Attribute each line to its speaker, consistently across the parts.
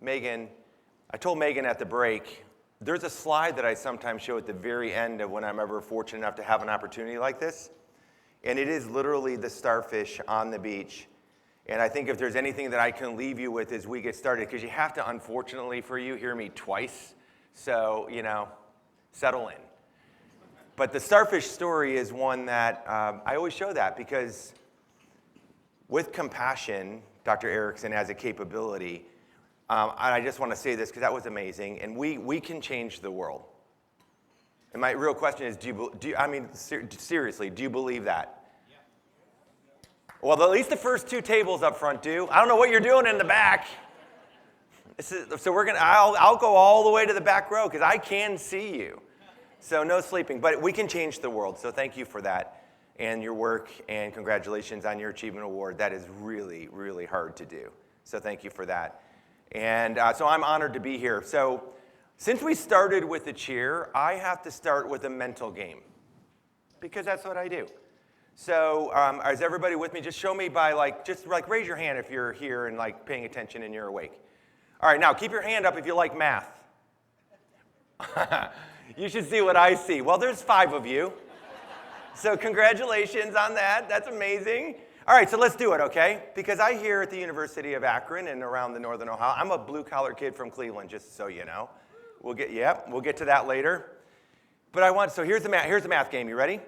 Speaker 1: Megan, I told Megan at the break, there's a slide that I sometimes show at the very end of when I'm ever fortunate enough to have an opportunity like this. And it is literally the starfish on the beach. And I think if there's anything that I can leave you with as we get started, because you have to, unfortunately for you, hear me twice. So, settle in. But the starfish story is one that I always show that because with compassion, Dr. Erickson has a capability. And I just want to say this because that was amazing. And we can change the world. And my real question is, seriously, do you believe that? Yeah. Well, at least the first two tables up front do. I don't know what you're doing in the back. I'll go all the way to the back row because I can see you. So no sleeping, but we can change the world. So thank you for that and your work, and congratulations on your achievement award. That is really, really hard to do. So thank you for that. And so I'm honored to be here. So since we started with the cheer, I have to start with a mental game because that's what I do. So is everybody with me? Just show me by raise your hand if you're here and paying attention and you're awake. All right, now keep your hand up if you like math. You should see what I see. Well, there's 5 of you. So congratulations on that. That's amazing. All right, so let's do it, okay? Because I here at the University of Akron and around the Northern Ohio, I'm a blue-collar kid from Cleveland, just so you know. We'll get to that later. But here's the math game. You ready?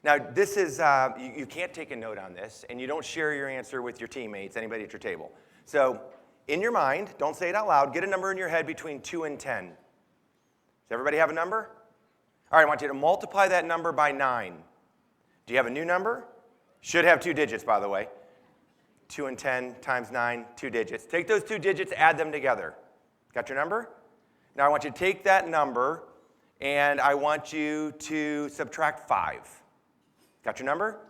Speaker 1: Now, this is, you can't take a note on this, and you don't share your answer with your teammates, anybody at your table. So in your mind, don't say it out loud, get a number in your head between 2 and 10. Does everybody have a number? All right, I want you to multiply that number by 9. Do you have a new number? Should have 2 digits, by the way. 2 and 10 times 9, 2 digits. Take those 2 digits, add them together. Got your number? Now I want you to take that number, and I want you to subtract 5. Got your number?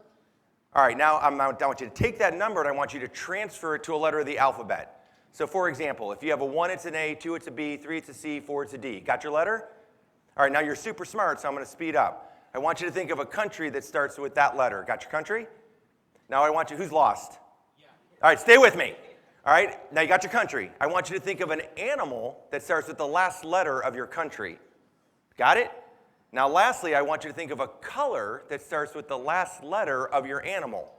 Speaker 1: All right, now I want you to take that number, and I want you to transfer it to a letter of the alphabet. So for example, if you have a 1, it's an A, 2, it's a B, 3, it's a C, 4, it's a D. Got your letter? All right, now you're super smart, so I'm going to speed up. I want you to think of a country that starts with that letter. Got your country? Now I want you, who's lost? Yeah. All right, stay with me. All right, now you got your country. I want you to think of an animal that starts with the last letter of your country. Got it? Now lastly, I want you to think of a color that starts with the last letter of your animal.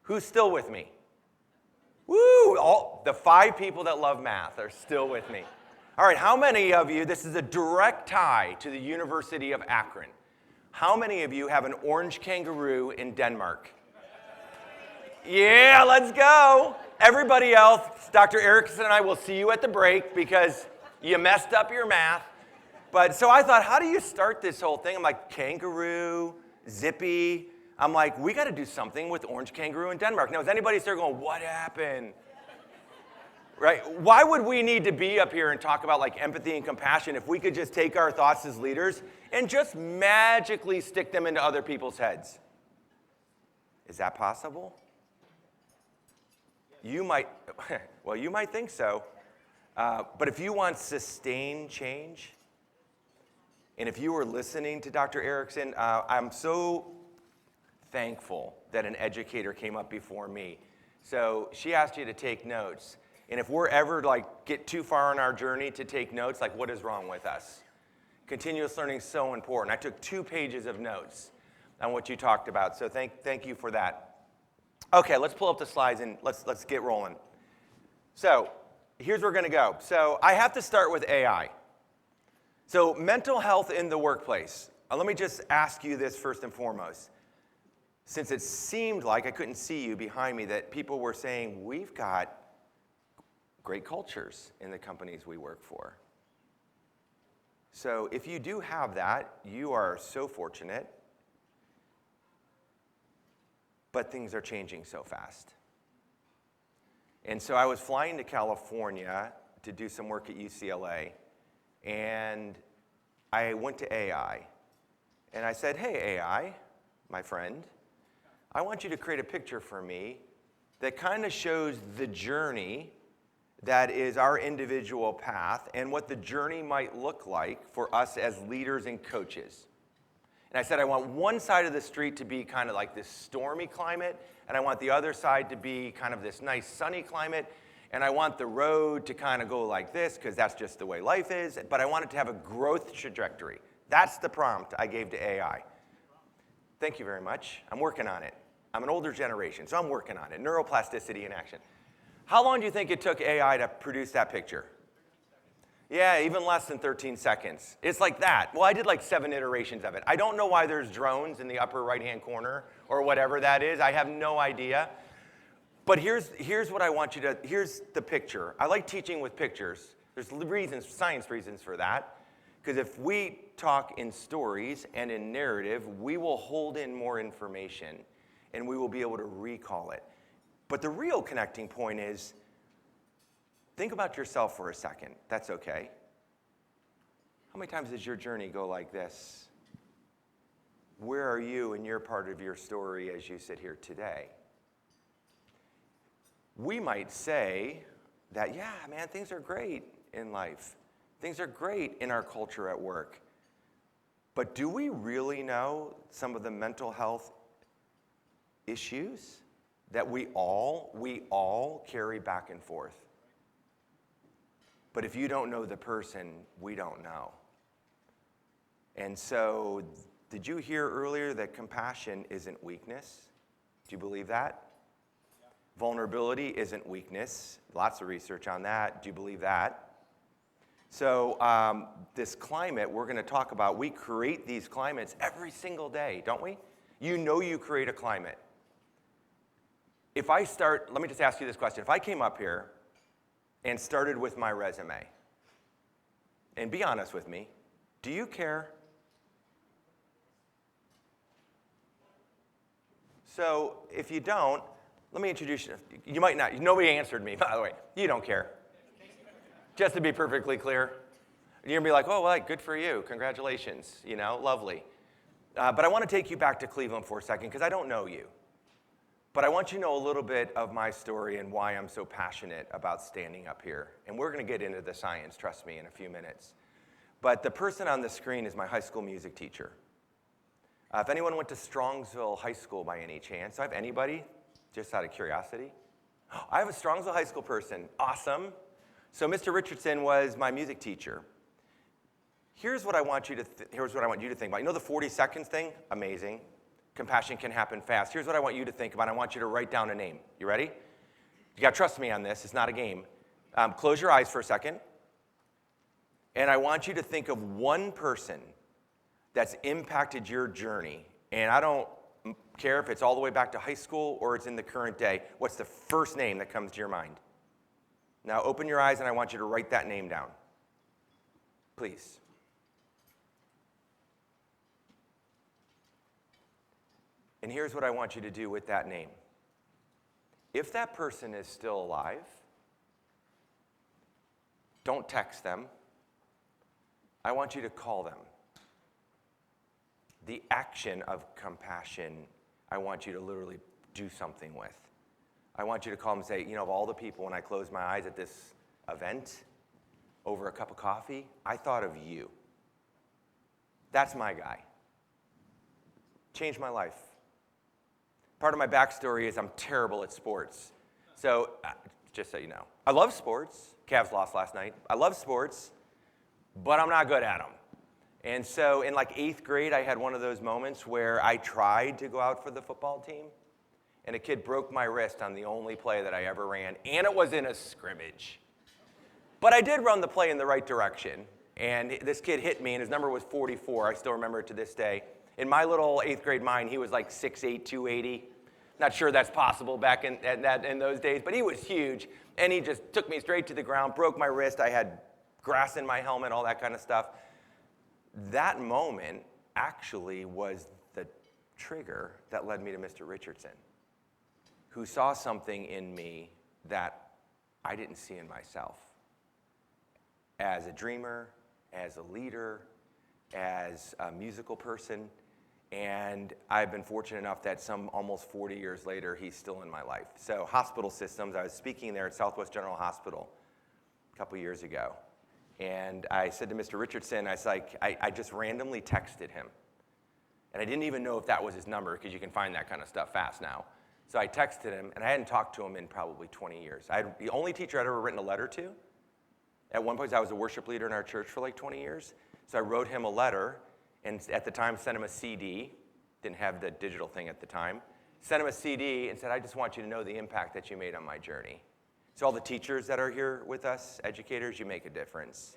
Speaker 1: Who's still with me? Woo! All the 5 people that love math are still with me. All right, how many of you, this is a direct tie to the University of Akron. How many of you have an orange kangaroo in Denmark? Yeah, let's go. Everybody else, Dr. Erickson and I will see you at the break because you messed up your math. But so I thought, how do you start this whole thing? I'm like, kangaroo, zippy. I'm like, we got to do something with orange kangaroo in Denmark. Now, is anybody still going, what happened? Right? Why would we need to be up here and talk about empathy and compassion if we could just take our thoughts as leaders and just magically stick them into other people's heads? Is that possible? You might think so. But if you want sustained change, and if you were listening to Dr. Erickson, I'm so thankful that an educator came up before me. So she asked you to take notes. And if we're ever get too far on our journey to take notes, what is wrong with us? Continuous learning is so important. I took 2 pages of notes on what you talked about. So thank you for that. Okay, let's pull up the slides and let's get rolling. So here's where we're going to go. So I have to start with AI. So mental health in the workplace. Let me just ask you this first and foremost. Since it seemed like, I couldn't see you behind me, that people were saying, we've got great cultures in the companies we work for. So if you do have that, you are so fortunate. But things are changing so fast. And so I was flying to California to do some work at UCLA, and I went to AI. And I said, hey, AI, my friend, I want you to create a picture for me that kind of shows the journey that is our individual path and what the journey might look like for us as leaders and coaches. And I said, I want one side of the street to be kind of like this stormy climate, and I want the other side to be kind of this nice sunny climate. And I want the road to kind of go like this because that's just the way life is, but I want it to have a growth trajectory. That's the prompt I gave to AI. Thank you very much. I'm working on it. I'm an older generation, so I'm working on it. Neuroplasticity in action. How long do you think it took AI to produce that picture? Yeah, even less than 13 seconds. It's like that. Well, I did like 7 iterations of it. I don't know why there's drones in the upper right-hand corner or whatever that is. I have no idea. But here's what I want you to, here's the picture. I like teaching with pictures. There's reasons, science reasons for that. Because if we talk in stories and in narrative, we will hold in more information and we will be able to recall it. But the real connecting point is, think about yourself for a second. That's okay. How many times does your journey go like this? Where are you in your part of your story as you sit here today? We might say that, yeah, man, things are great in life. Things are great in our culture at work. But do we really know some of the mental health issues that we all carry back and forth? But if you don't know the person, we don't know. And so, did you hear earlier that compassion isn't weakness? Do you believe that? Yeah. Vulnerability isn't weakness. Lots of research on that. Do you believe that? So this climate we're going to talk about, we create these climates every single day, don't we? You know you create a climate. If I start, let me just ask you this question. If I came up here and started with my resume, and be honest with me, do you care? So if you don't, let me introduce you. You might not. Nobody answered me, by the way. You don't care. Just to be perfectly clear. You're going to be like, oh, well, good for you. Congratulations. You know, lovely. But I want to take you back to Cleveland for a second because I don't know you. But I want you to know a little bit of my story and why I'm so passionate about standing up here. And we're going to get into the science, trust me, in a few minutes. But the person on the screen is my high school music teacher. If anyone went to Strongsville High School by any chance, I have anybody, just out of curiosity? I have a Strongsville High School person. Awesome. So Mr. Richardson was my music teacher. Here's what I want you to think about. You know the 40 seconds thing? Amazing. Compassion can happen fast. Here's what I want you to think about. I want you to write down a name. You ready? You got to trust me on this. It's not a game. Close your eyes for a second. And I want you to think of one person that's impacted your journey. And I don't care if it's all the way back to high school or it's in the current day. What's the first name that comes to your mind? Now open your eyes and I want you to write that name down. Please. And here's what I want you to do with that name. If that person is still alive, don't text them. I want you to call them. The action of compassion, I want you to literally do something with. I want you to call them and say, you know, of all the people, when I closed my eyes at this event over a cup of coffee, I thought of you. That's my guy. Changed my life. Part of my backstory is I'm terrible at sports. So, just so you know, I love sports. Cavs lost last night. I love sports, but I'm not good at them. And so in like 8th grade, I had one of those moments where I tried to go out for the football team, and a kid broke my wrist on the only play that I ever ran, and it was in a scrimmage. But I did run the play in the right direction, and this kid hit me, and his number was 44. I still remember it to this day. In my little 8th grade mind, he was like 6'8", 280. Not sure that's possible back in those days, but he was huge, and he just took me straight to the ground, broke my wrist. I had grass in my helmet, all that kind of stuff. That moment actually was the trigger that led me to Mr. Richardson, who saw something in me that I didn't see in myself. As a dreamer, as a leader, as a musical person, and I've been fortunate enough that some almost 40 years later, he's still in my life. So hospital systems, I was speaking there at Southwest General Hospital a couple years ago. And I said to Mr. Richardson, I just randomly texted him. And I didn't even know if that was his number, because you can find that kind of stuff fast now. So I texted him, and I hadn't talked to him in probably 20 years. The only teacher I'd ever written a letter to. At one point, I was a worship leader in our church for like 20 years. So I wrote him a letter, and at the time sent him a CD. Didn't have the digital thing at the time. Sent him a CD and said, I just want you to know the impact that you made on my journey. So all the teachers that are here with us, educators, you make a difference.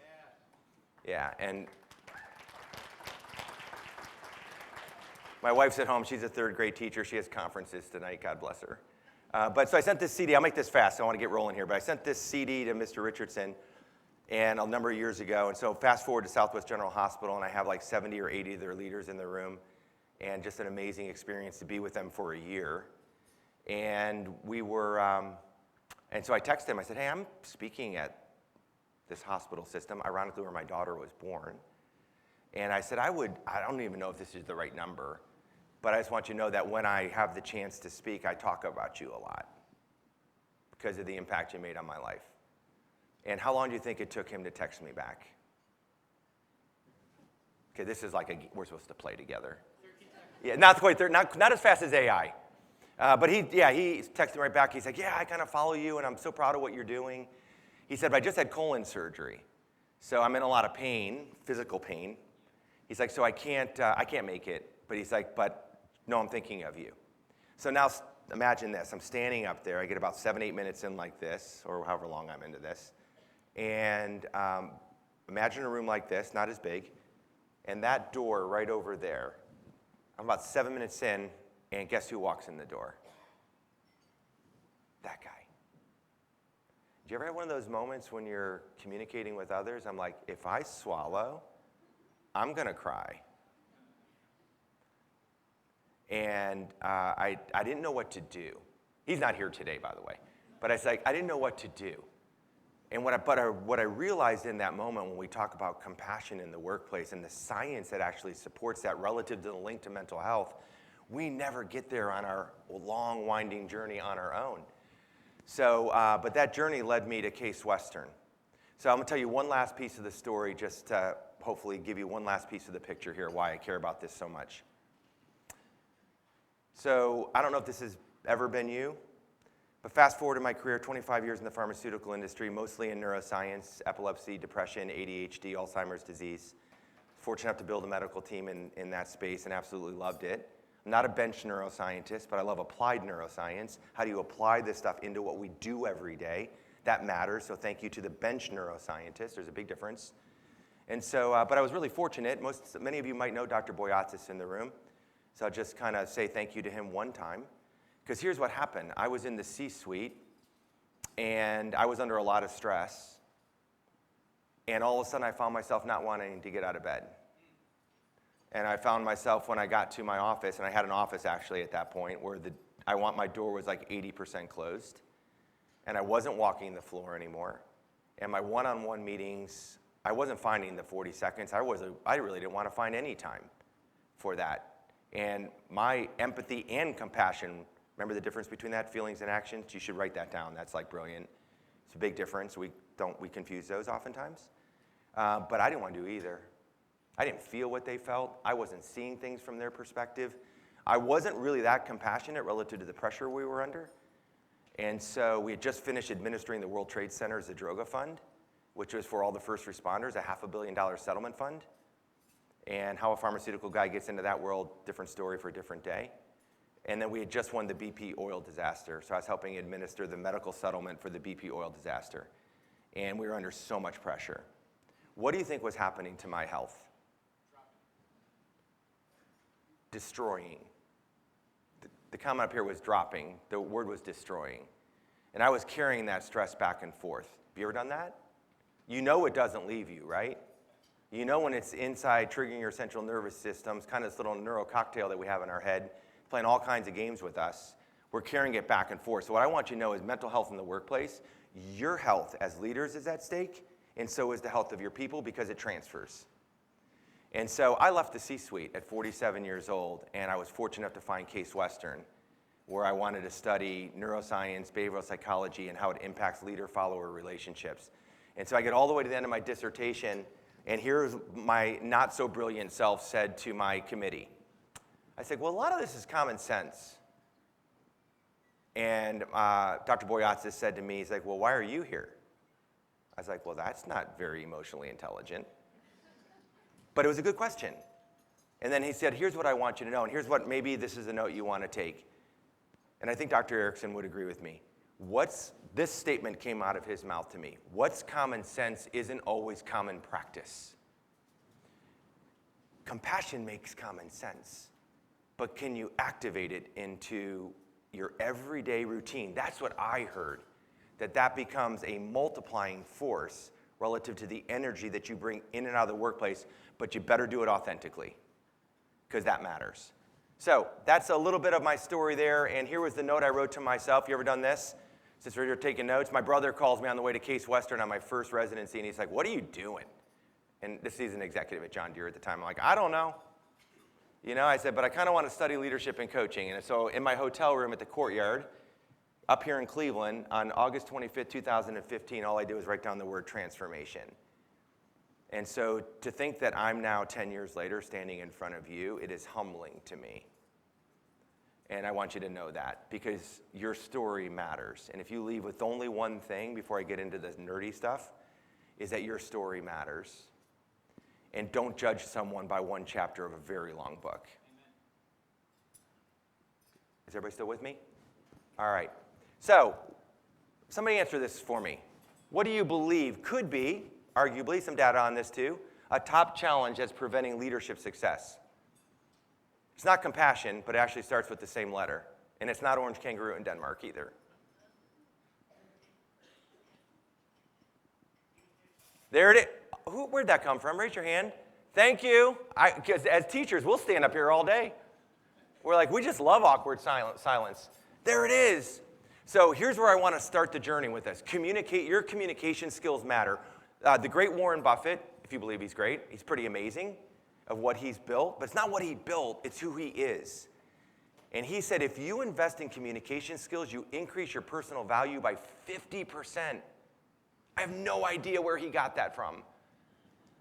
Speaker 1: Yeah, and my wife's at home. She's a third grade teacher. She has conferences tonight. God bless her. So I sent this CD. I'll make this fast. So I want to get rolling here. But I sent this CD to Mr. Richardson and a number of years ago. And so fast forward to Southwest General Hospital, and I have like 70 or 80 of their leaders in the room. And just an amazing experience to be with them for a year. And we were, and so I texted him. I said, hey, I'm speaking at this hospital system, ironically where my daughter was born. And I said, I don't even know if this is the right number, but I just want you to know that when I have the chance to speak, I talk about you a lot because of the impact you made on my life. And how long do you think it took him to text me back? Okay, this is like we're supposed to play together. Yeah, not quite there, not as fast as AI. But he texted me right back. He's like, yeah, I kind of follow you, and I'm so proud of what you're doing. He said, but I just had colon surgery, so I'm in a lot of pain, physical pain. He's like, so I can't make it. But he's like, but no, I'm thinking of you. So now imagine this. I'm standing up there. I get about 7-8 minutes in like this, or however long I'm into this. And imagine a room like this, not as big, and that door right over there. I'm about 7 minutes in, and guess who walks in the door? That guy. Do you ever have one of those moments when you're communicating with others? I'm like, if I swallow, I'm going to cry. And I didn't know what to do. He's not here today, by the way. But I was like, I didn't know what to do. And what I realized in that moment when we talk about compassion in the workplace and the science that actually supports that relative to the link to mental health, we never get there on our long, winding journey on our own. So, but that journey led me to Case Western. So I'm going to tell you one last piece of the story just to hopefully give you one last piece of the picture here, why I care about this so much. So I don't know if this has ever been you, but fast forward in my career, 25 years in the pharmaceutical industry, mostly in neuroscience, epilepsy, depression, ADHD, Alzheimer's disease. Fortunate enough to build a medical team in that space and absolutely loved it. I'm not a bench neuroscientist, but I love applied neuroscience. How do you apply this stuff into what we do every day? That matters, so thank you to the bench neuroscientist. There's a big difference. And so, but I was really fortunate. Many of you might know Dr. Boyatzis in the room. So I'll just kind of say thank you to him one time. Because here's what happened. I was in the C-suite, and I was under a lot of stress. And all of a sudden, I found myself not wanting to get out of bed. And I found myself when I got to my office, and I had an office actually at that point, where my door was like 80% closed. And I wasn't walking the floor anymore. And my one-on-one meetings, I wasn't finding the 40 seconds. I really didn't want to find any time for that. And my empathy and compassion, remember the difference between that, feelings and actions? You should write that down. That's like brilliant. It's a big difference. We confuse those oftentimes. But I didn't want to do either. I didn't feel what they felt. I wasn't seeing things from their perspective. I wasn't really that compassionate relative to the pressure we were under. And so we had just finished administering the World Trade Center's Zadroga Fund, which was for all the first responders, a $500 million settlement fund. And how a pharmaceutical guy gets into that world, different story for a different day. And then we had just won the BP oil disaster. So I was helping administer the medical settlement for the BP oil disaster. And we were under so much pressure. What do you think was happening to my health? Destroying. The comment up here was dropping. The word was destroying. And I was carrying that stress back and forth. Have you ever done that? You know it doesn't leave you, right? You know when it's inside triggering your central nervous system, it's kind of this little neuro cocktail that we have in our head, playing all kinds of games with us. We're carrying it back and forth. So what I want you to know is mental health in the workplace, your health as leaders is at stake, and so is the health of your people because it transfers. And so I left the C-suite at 47 years old, and I was fortunate enough to find Case Western, where I wanted to study neuroscience, behavioral psychology, and how it impacts leader-follower relationships. And so I get all the way to the end of my dissertation, and here's my not-so-brilliant self said to my committee. I said, well, a lot of this is common sense. And Dr. Boyatzis said to me, he's like, well, why are you here? I was like, well, that's not very emotionally intelligent. But it was a good question. And then he said, here's what I want you to know, and here's what maybe this is a note you want to take. And I think Dr. Erickson would agree with me. This statement came out of his mouth to me. What's common sense isn't always common practice. Compassion makes common sense, but can you activate it into your everyday routine? That's what I heard, that becomes a multiplying force relative to the energy that you bring in and out of the workplace, but you better do it authentically, because that matters. So that's a little bit of my story there, and here was the note I wrote to myself. You ever done this? Since we're here taking notes, my brother calls me on the way to Case Western on my first residency, and he's like, what are you doing? And he's an executive at John Deere at the time. I'm like, I don't know. I said, but I kind of want to study leadership and coaching. And so in my hotel room at the Courtyard, up here in Cleveland, on August 25th, 2015, all I did was write down the word transformation. And so to think that I'm now 10 years later standing in front of you, it is humbling to me. And I want you to know that, because your story matters. And if you leave with only one thing before I get into the nerdy stuff, is that your story matters. And don't judge someone by one chapter of a very long book. Amen. Is everybody still with me? All right. So, somebody answer this for me. What do you believe could be, arguably, some data on this too, a top challenge that's preventing leadership success? It's not compassion, but it actually starts with the same letter. And it's not orange kangaroo in Denmark either. There it is. Where'd that come from? Raise your hand. Thank you. Because as teachers, we'll stand up here all day. We're like, we just love awkward silence. There it is. So here's where I want to start the journey with this. Your communication skills matter. The great Warren Buffett, if you believe he's great, he's pretty amazing of what he's built. But it's not what he built, it's who he is. And he said, if you invest in communication skills, you increase your personal value by 50%. I have no idea where he got that from.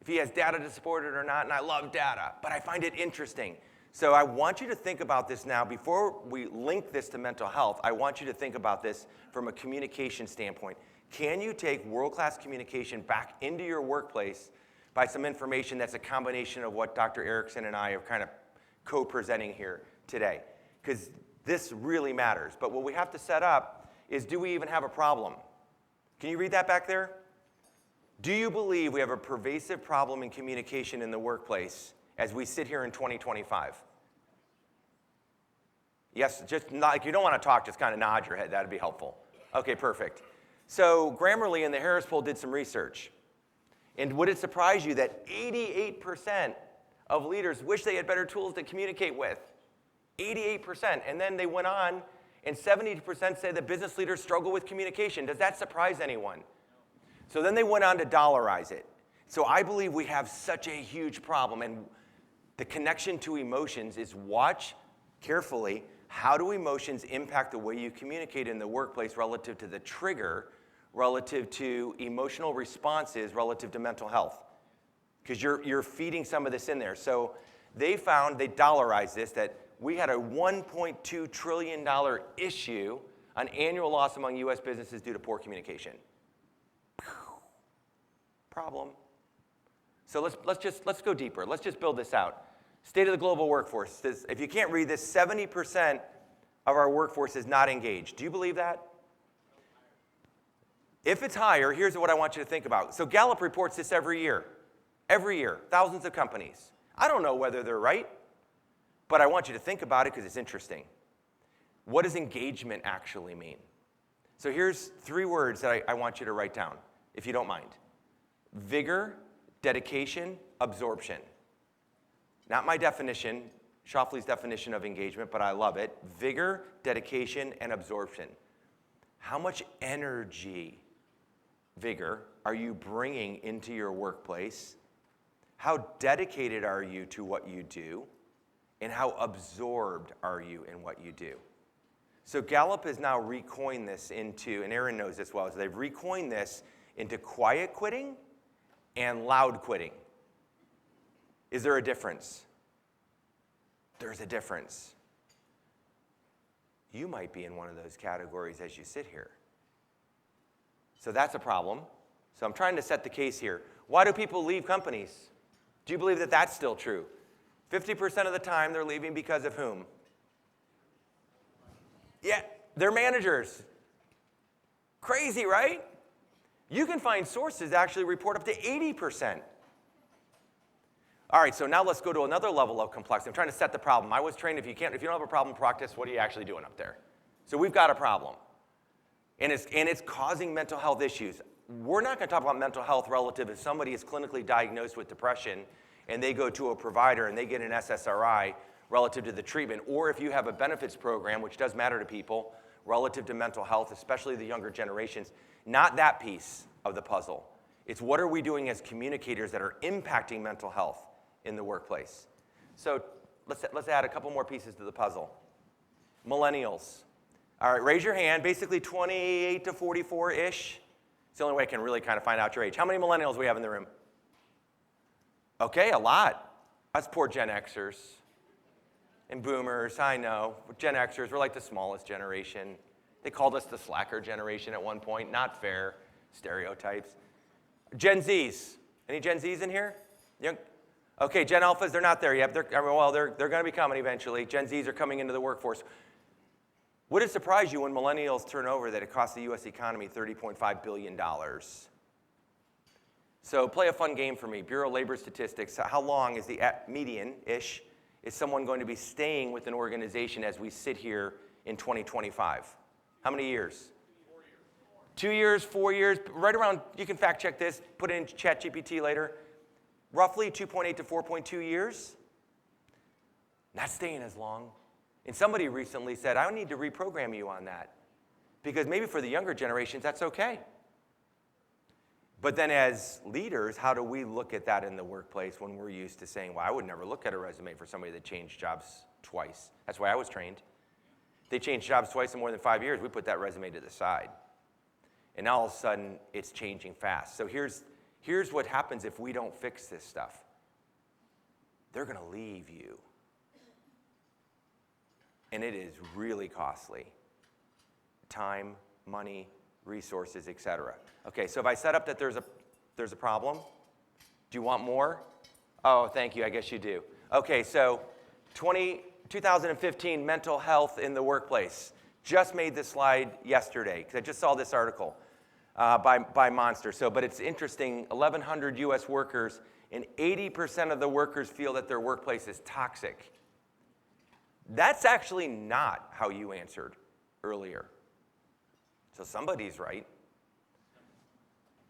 Speaker 1: If he has data to support it or not, and I love data, but I find it interesting. So I want you to think about this now. Before we link this to mental health, I want you to think about this from a communication standpoint. Can you take world-class communication back into your workplace by some information that's a combination of what Dr. Erickson and I are kind of co-presenting here today? Because this really matters. But what we have to set up is, do we even have a problem? Can you read that back there? Do you believe we have a pervasive problem in communication in the workplace as we sit here in 2025? Yes, just not, if you don't want to talk, just kind of nod your head. That'd be helpful. Okay, perfect. So Grammarly and the Harris Poll did some research. And would it surprise you that 88% of leaders wish they had better tools to communicate with? 88%. And then they went on, and 70% say that business leaders struggle with communication. Does that surprise anyone? So then they went on to dollarize it. So I believe we have such a huge problem, and the connection to emotions is, watch carefully, how do emotions impact the way you communicate in the workplace relative to the trigger, relative to emotional responses, relative to mental health? Because you're feeding some of this in there. So they dollarized this, that we had a $1.2 trillion issue on annual loss among U.S. businesses due to poor communication. Problem. So let's go deeper. Let's just build this out. State of the global workforce says, if you can't read this, 70% of our workforce is not engaged. Do you believe that? If it's higher, here's what I want you to think about. So Gallup reports this every year. Every year, thousands of companies. I don't know whether they're right, but I want you to think about it because it's interesting. What does engagement actually mean? So here's 3 words that I want you to write down, if you don't mind. Vigor, dedication, absorption. Not my definition, Shoffley's definition of engagement, but I love it. Vigor, dedication, and absorption. How much energy, vigor, are you bringing into your workplace? How dedicated are you to what you do? And how absorbed are you in what you do? So Gallup has now recoined this into, and Aaron knows this well, so they've recoined this into quiet quitting and loud quitting. Is there a difference? There's a difference. you might be in one of those categories as you sit here. So that's a problem. So I'm trying to set the case here. Why do people leave companies? Do you believe that that's still true? 50% of the time they're leaving because of whom? Yeah, their managers. Crazy, right? You can find sources that actually report up to 80%. All right, so now let's go to another level of complexity. I'm trying to set the problem. I was trained if you don't have a problem in practice, what are you actually doing up there? So we've got a problem. And it's causing mental health issues. We're not going to talk about mental health relative if somebody is clinically diagnosed with depression and they go to a provider and they get an SSRI relative to the treatment, or if you have a benefits program, which does matter to people, relative to mental health, especially the younger generations. Not that piece of the puzzle. It's what are we doing as communicators that are impacting mental health in the workplace. So let's add a couple more pieces to the puzzle. Millennials. All right, raise your hand, basically 28 to 44-ish. It's the only way I can really kind of find out your age. How many millennials do we have in the room? Okay, a lot. That's poor Gen Xers and boomers, I know. Gen Xers, we're like the smallest generation. They called us the slacker generation at one point. Not fair. Stereotypes. Gen Zs. Any Gen Zs in here? Young? Okay, Gen Alphas, they're not there yet. They're going to be coming eventually. Gen Zs are coming into the workforce. Would it surprise you when millennials turn over that it costs the U.S. economy $30.5 billion? So play a fun game for me. Bureau of Labor Statistics. How long is the median-ish is someone going to be staying with an organization as we sit here in 2025? How many years?
Speaker 2: 4 years.
Speaker 1: 2 years, 4 years, right around, you can fact check this, put it in ChatGPT later. Roughly 2.8 to 4.2 years. Not staying as long. And somebody recently said, I need to reprogram you on that. Because maybe for the younger generations, that's okay. But then as leaders, how do we look at that in the workplace when we're used to saying, well, I would never look at a resume for somebody that changed jobs twice. That's why I was trained. If they changed jobs twice in more than 5 years, we put that resume to the side. And now all of a sudden, it's changing fast. So here's what happens if we don't fix this stuff. They're going to leave you. And it is really costly. Time, money, resources, etc. Okay, so if I set up that there's a problem, do you want more? Oh, thank you, I guess you do. Okay, so 2015 mental health in the workplace. Just made this slide yesterday, because I just saw this article by Monster. But it's interesting, 1,100 US workers, and 80% of the workers feel that their workplace is toxic. That's actually not how you answered earlier. So somebody's right.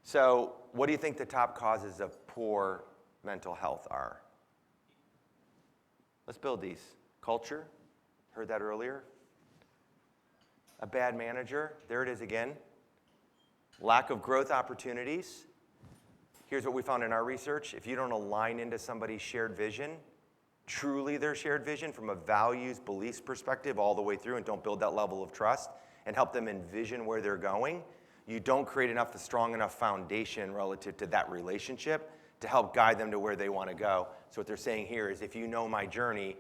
Speaker 1: So what do you think the top causes of poor mental health are? Let's build these. Culture, heard that earlier. A bad manager, there it is again. Lack of growth opportunities. Here's what we found in our research. If you don't align into somebody's shared vision, truly their shared vision from a values, beliefs perspective all the way through, and don't build that level of trust and help them envision where they're going, you don't create a strong enough foundation relative to that relationship to help guide them to where they want to go. So what they're saying here is if you know my journey,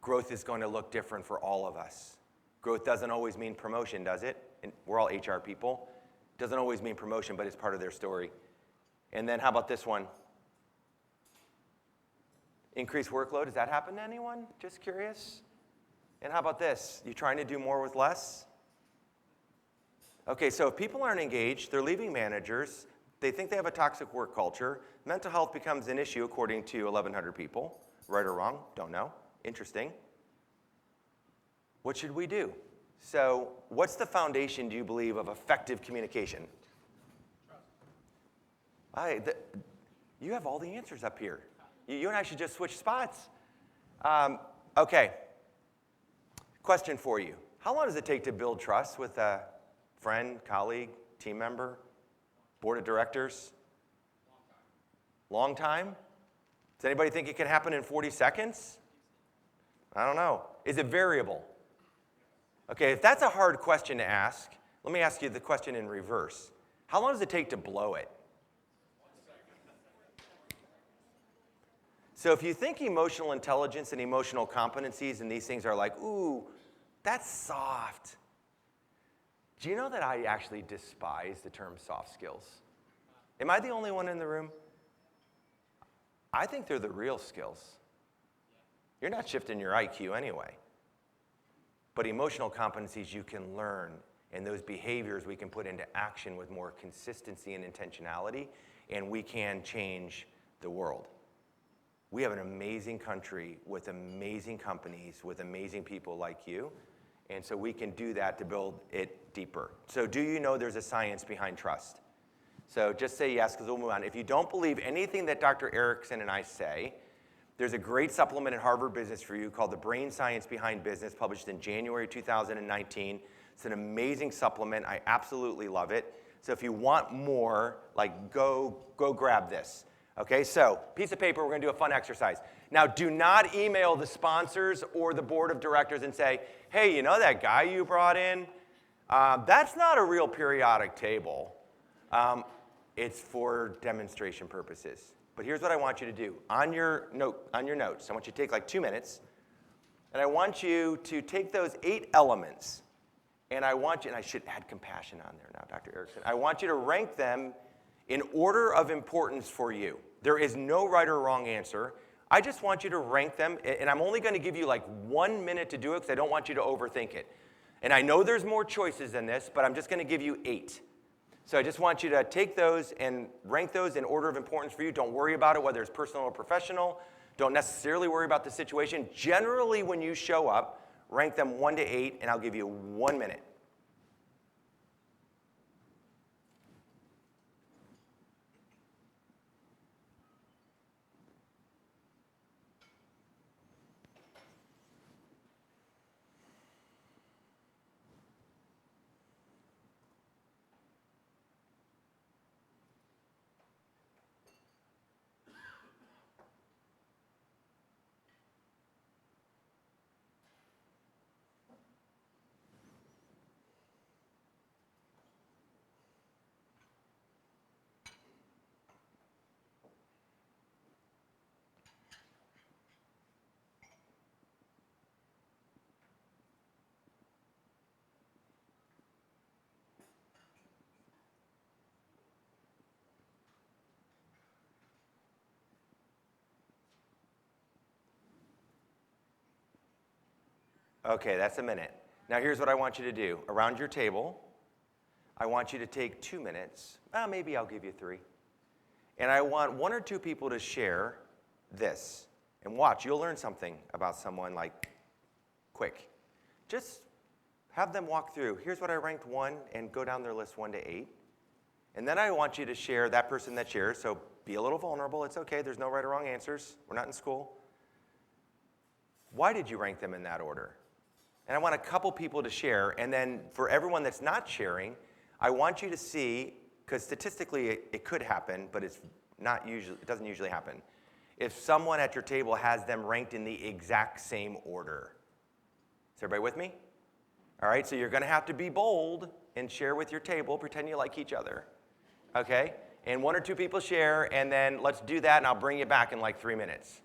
Speaker 1: growth is going to look different for all of us. Growth doesn't always mean promotion, does it? And we're all HR people. It doesn't always mean promotion, but it's part of their story. And then how about this one? Increased workload, does that happen to anyone? Just curious. And how about this? You trying to do more with less? Okay, so if people aren't engaged, they're leaving managers, they think they have a toxic work culture, mental health becomes an issue according to 1,100 people. Right or wrong? Don't know. Interesting. What should we do? So what's the foundation, do you believe, of effective communication? You have all the answers up here. You and I should just switch spots. Okay. Question for you. How long does it take to build trust with a friend, colleague, team member, board of directors? Long time? Does anybody think it can happen in 40 seconds? I don't know. Is it variable? Okay, if that's a hard question to ask, let me ask you the question in reverse. How long does it take to blow it? So if you think emotional intelligence and emotional competencies and these things are like, ooh, That's soft. Do you know that I actually despise the term soft skills? Am I the only one in the room? I think they're the real skills. You're not shifting your IQ anyway. But emotional competencies you can learn, and those behaviors we can put into action with more consistency and intentionality, and we can change the world. We have an amazing country with amazing companies, with amazing people like you, and so we can do that to build it deeper. So do you know there's a science behind trust? So just say yes, because we'll move on. If you don't believe anything that Dr. Erickson and I say, there's a great supplement in Harvard Business Review called The Brain Science Behind Business, published in January 2019. It's an amazing supplement. I absolutely love it. So if you want more, like go grab this. Okay, so piece of paper, we're going to do a fun exercise. Now, do not email the sponsors or the board of directors and say, hey, you know that guy you brought in? That's not a real periodic table. It's for demonstration purposes. But here's what I want you to do. On your notes, I want you to take like 2 minutes, and I want you to take those 8 elements, and I want you, and I should add compassion on there now, Dr. Erickson. I want you to rank them in order of importance for you. There is no right or wrong answer. I just want you to rank them, and I'm only going to give you like 1 minute to do it because I don't want you to overthink it. And I know there's more choices than this, but I'm just going to give you 8. So I just want you to take those and rank those in order of importance for you. Don't worry about it, whether it's personal or professional. Don't necessarily worry about the situation. Generally, when you show up, rank them 1 to 8, and I'll give you 1 minute. Okay, that's a minute. Now here's what I want you to do. Around your table, I want you to take 2 minutes. Maybe I'll give you 3. And I want 1 or 2 people to share this. And watch, you'll learn something about someone like quick. Just have them walk through. Here's what I ranked 1, and go down their list 1 to 8. And then I want you to share that person that shares, so be a little vulnerable. It's okay, there's no right or wrong answers. We're not in school. Why did you rank them in that order? And I want a couple people to share, and then for everyone that's not sharing, I want you to see, because statistically it could happen, but it doesn't usually happen. If someone at your table has them ranked in the exact same order. Is everybody with me? All right, so you're going to have to be bold and share with your table, pretend you like each other. Okay? And 1 or 2 people share, and then let's do that, and I'll bring you back in like 3 minutes.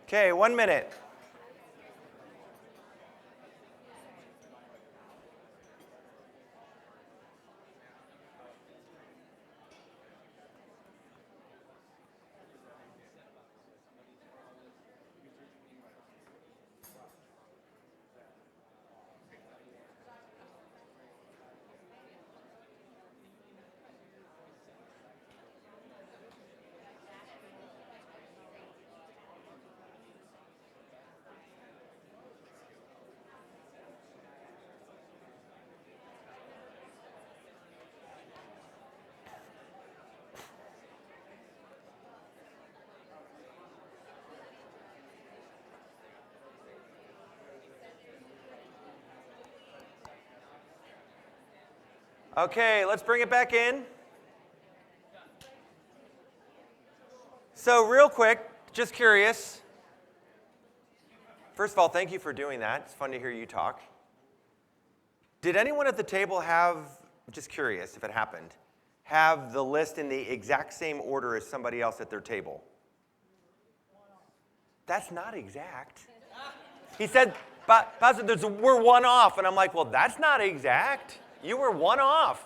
Speaker 1: Okay, 1 minute. Okay, let's bring it back in. So real quick, just curious. First of all, thank you for doing that. It's fun to hear you talk. Did anyone at the table have, just curious if it happened, have the list in the exact same order as somebody else at their table? That's not exact. He said, Pastor, we're one off. And I'm like, well, that's not exact. You were one off.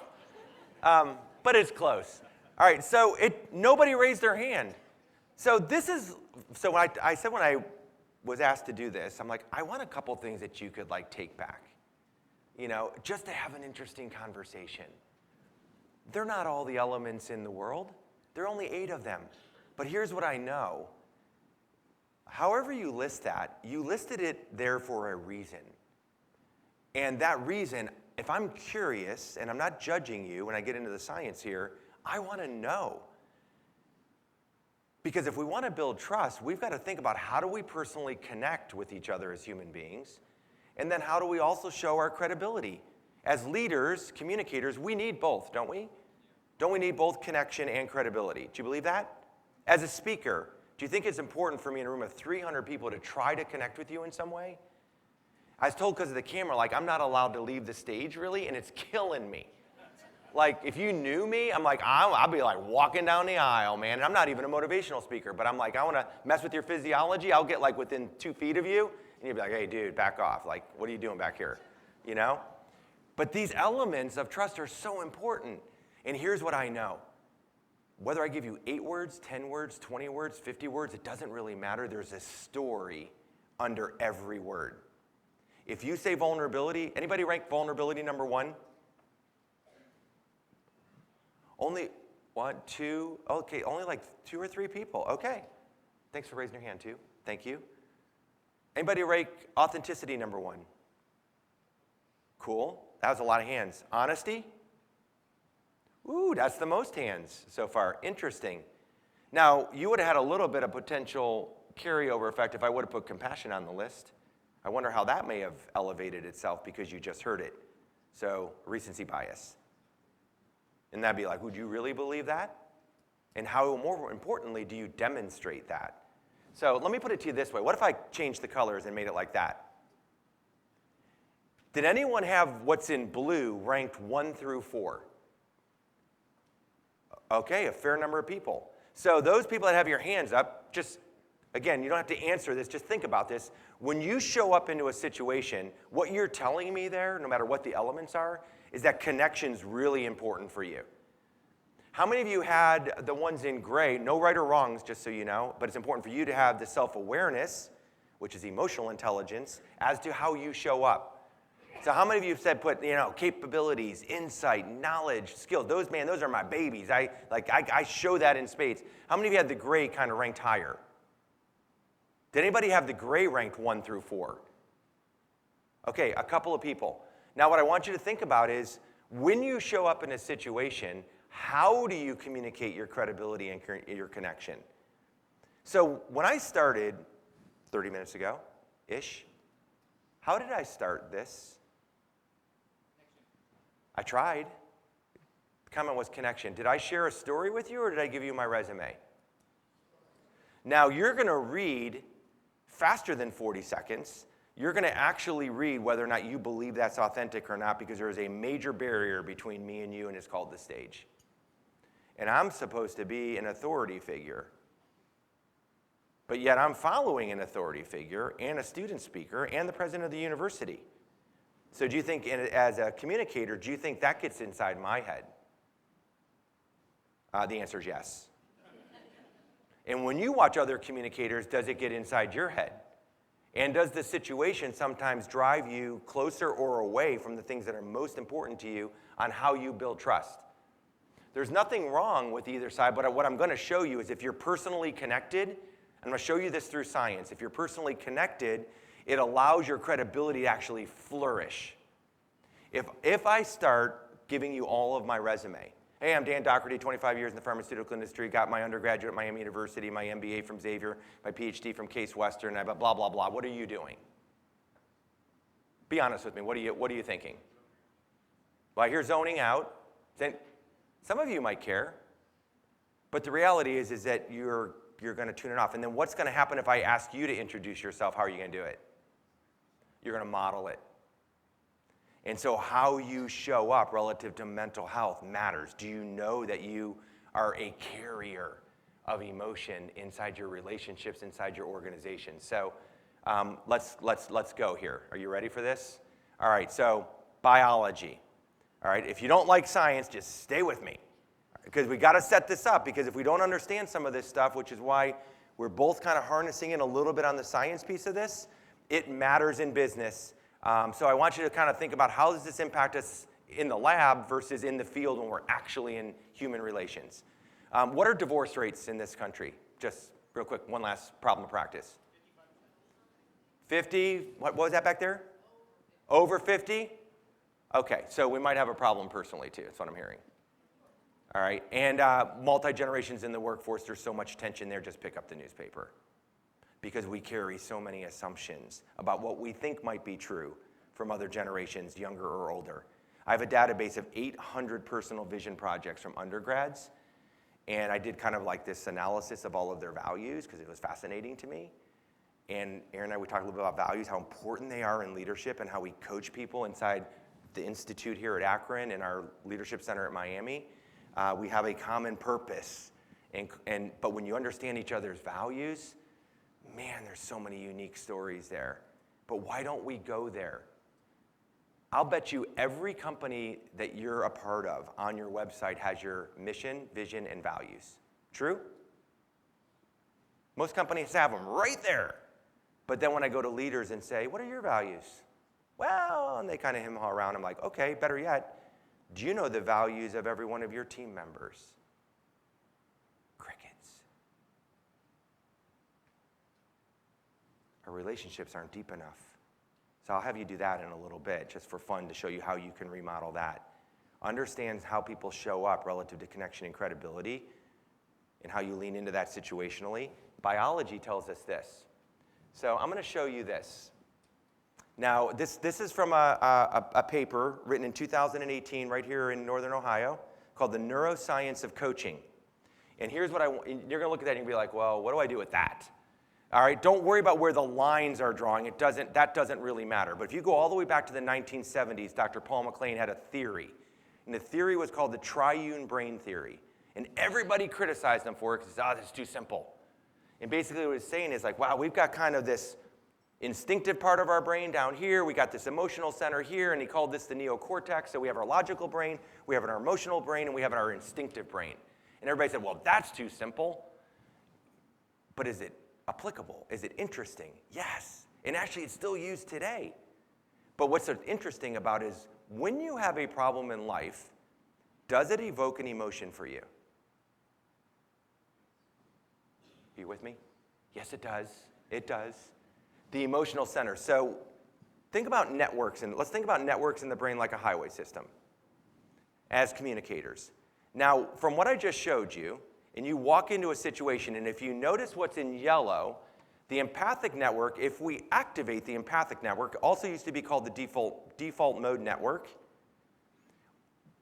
Speaker 1: But it's close. All right, so nobody raised their hand. So when I was asked to do this, I'm like, I want a couple things that you could take back, just to have an interesting conversation. They're not all the elements in the world. There are only 8 of them. But here's what I know. However you list that, you listed it there for a reason. And that reason, if I'm curious, and I'm not judging you when I get into the science here, I want to know. Because if we want to build trust, we've got to think about how do we personally connect with each other as human beings, and then how do we also show our credibility? As leaders, communicators, we need both, don't we? Don't we need both connection and credibility? Do you believe that? As a speaker, do you think it's important for me in a room of 300 people to try to connect with you in some way? I was told because of the camera, I'm not allowed to leave the stage really, and it's killing me. If you knew me, I'm I'll be walking down the aisle, man. And I'm not even a motivational speaker, but I'm I want to mess with your physiology. I'll get within 2 feet of you, and you'll be like, hey, dude, back off. What are you doing back here? But these elements of trust are so important. And here's what I know. Whether I give you 8 words, 10 words, 20 words, 50 words, it doesn't really matter. There's a story under every word. If you say vulnerability, anybody rank vulnerability number 1? Only 1, 2, okay, only 2 or 3 people. Okay. Thanks for raising your hand too. Thank you. Anybody rank authenticity number 1? Cool. That was a lot of hands. Honesty? Ooh, that's the most hands so far. Interesting. Now, you would have had a little bit of potential carryover effect if I would have put compassion on the list. I wonder how that may have elevated itself because you just heard it. So, recency bias. And that'd be would you really believe that? And how, more importantly, do you demonstrate that? So let me put it to you this way. What if I changed the colors and made it like that? Did anyone have what's in blue ranked 1 through 4? Okay, a fair number of people. So those people that have your hands up, just, again, you don't have to answer this, just think about this. When you show up into a situation, what you're telling me there, no matter what the elements are, is that connection's really important for you. How many of you had the ones in gray, no right or wrongs, just so you know, but it's important for you to have the self-awareness, which is emotional intelligence, as to how you show up. So how many of you have said capabilities, insight, knowledge, skills, those are my babies. I show that in spades. How many of you had the gray kind of ranked higher? Did anybody have the gray ranked 1 through 4? Okay, a couple of people. Now, what I want you to think about is, when you show up in a situation, how do you communicate your credibility and your connection? So when I started 30 minutes ago-ish, how did I start this? I tried. The comment was connection. Did I share a story with you, or did I give you my resume? Now, you're going to read faster than 40 seconds. You're going to actually read whether or not you believe that's authentic or not, because there is a major barrier between me and you, and it's called the stage. And I'm supposed to be an authority figure. but yet I'm following an authority figure and a student speaker and the president of the university. So do you think, as a communicator, do you think that gets inside my head? The answer is yes. And when you watch other communicators, does it get inside your head? And does the situation sometimes drive you closer or away from the things that are most important to you on how you build trust? There's nothing wrong with either side, but what I'm going to show you is if you're personally connected, and I'm going to show you this through science, if you're personally connected, it allows your credibility to actually flourish. If I start giving you all of my resume, hey, I'm Dan Docherty, 25 years in the pharmaceutical industry, got my undergraduate at Miami University, my MBA from Xavier, my PhD from Case Western, I blah, blah, blah. What are you doing? Be honest with me. What are you thinking? Well, I hear zoning out. Then some of you might care, but the reality is that you're going to tune it off. And then what's going to happen if I ask you to introduce yourself? How are you going to do it? You're going to model it. And so how you show up relative to mental health matters. Do you know that you are a carrier of emotion inside your relationships, inside your organization? So let's go here. Are you ready for this? All right, so biology. All right, if you don't like science, just stay with me. Because we got to set this up, because if we don't understand some of this stuff, which is why we're both kind of harnessing in a little bit on the science piece of this, it matters in business. So I want you to kind of think about how does this impact us in the lab versus in the field when we're actually in human relations. What are divorce rates in this country? Just real quick, one last problem of practice. 50, what was that back there? Over 50? Okay, so we might have a problem personally too, that's what I'm hearing. All right, and multi-generations in the workforce, there's so much tension there, just pick up the newspaper. Because we carry so many assumptions about what we think might be true from other generations, younger or older. I have a database of 800 personal vision projects from undergrads, and I did kind of like this analysis of all of their values because it was fascinating to me. And Aaron and I, we talked a little bit about values, how important they are in leadership and how we coach people inside the institute here at Akron and our leadership center at Miami. We have a common purpose, but when you understand each other's values, man, there's so many unique stories there. But why don't we go there? I'll bet you every company that you're a part of on your website has your mission, vision, and values. True? Most companies have them right there. But then when I go to leaders and say, what are your values? Well, and they kind of hem-haw around. I'm like, okay, better yet, do you know the values of every one of your team members? Our relationships aren't deep enough. So I'll have you do that in a little bit, just for fun, to show you how you can remodel that. Understand how people show up relative to connection and credibility and how you lean into that situationally. Biology tells us this. So I'm going to show you this. Now, this is from a paper written in 2018 right here in Northern Ohio called The Neuroscience of Coaching. And here's what you're going to look at that and be like, well, what do I do with that? All right, don't worry about where the lines are drawing. That doesn't really matter. But if you go all the way back to the 1970s, Dr. Paul MacLean had a theory. And the theory was called the triune brain theory. And everybody criticized him for it because, this is too simple. And basically what he was saying is like, wow, we've got kind of this instinctive part of our brain down here. We got this emotional center here. And he called this the neocortex. So we have our logical brain, we have our emotional brain, and we have our instinctive brain. And everybody said, well, that's too simple. But is it applicable? Is it interesting? Yes. And actually, it's still used today. But what's so interesting about it is when you have a problem in life, does it evoke an emotion for you? Are you with me? Yes, it does. It does. The emotional center. So think about networks, and let's think about networks in the brain like a highway system as communicators. Now, from what I just showed you, and you walk into a situation, and if you notice what's in yellow, the empathic network, if we activate the empathic network, also used to be called the default mode network.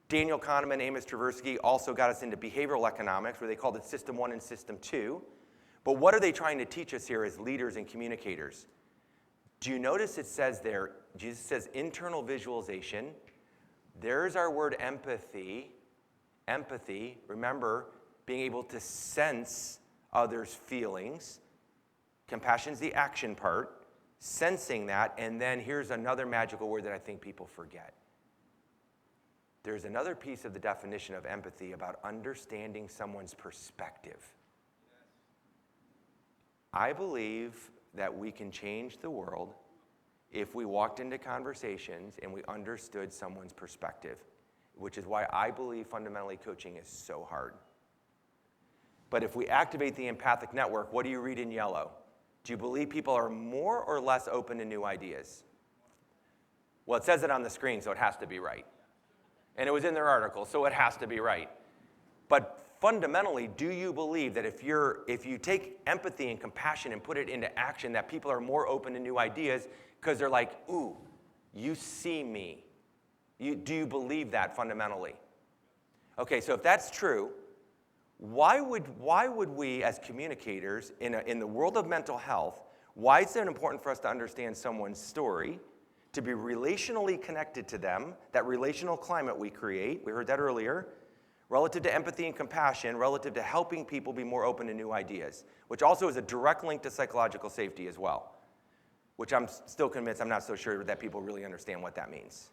Speaker 1: Daniel Kahneman, Amos Tversky also got us into behavioral economics, where they called it System 1 and System 2. But what are they trying to teach us here as leaders and communicators? Do you notice it says there, Jesus says internal visualization. There's our word empathy. Empathy, remember, being able to sense others' feelings. Compassion's the action part, sensing that, and then here's another magical word that I think people forget. There's another piece of the definition of empathy about understanding someone's perspective. I believe that we can change the world if we walked into conversations and we understood someone's perspective, which is why I believe fundamentally coaching is so hard. But if we activate the empathic network, what do you read in yellow? Do you believe people are more or less open to new ideas? Well, it says it on the screen, so it has to be right. And it was in their article, so it has to be right. But fundamentally, do you believe that if you take empathy and compassion and put it into action, that people are more open to new ideas because they're like, ooh, you see me. Do you believe that fundamentally? Okay, so if that's true, why would we as communicators in the world of mental health, why is it important for us to understand someone's story, to be relationally connected to them, that relational climate we create, we heard that earlier, relative to empathy and compassion, relative to helping people be more open to new ideas, which also is a direct link to psychological safety as well, which I'm still convinced, I'm not so sure that people really understand what that means.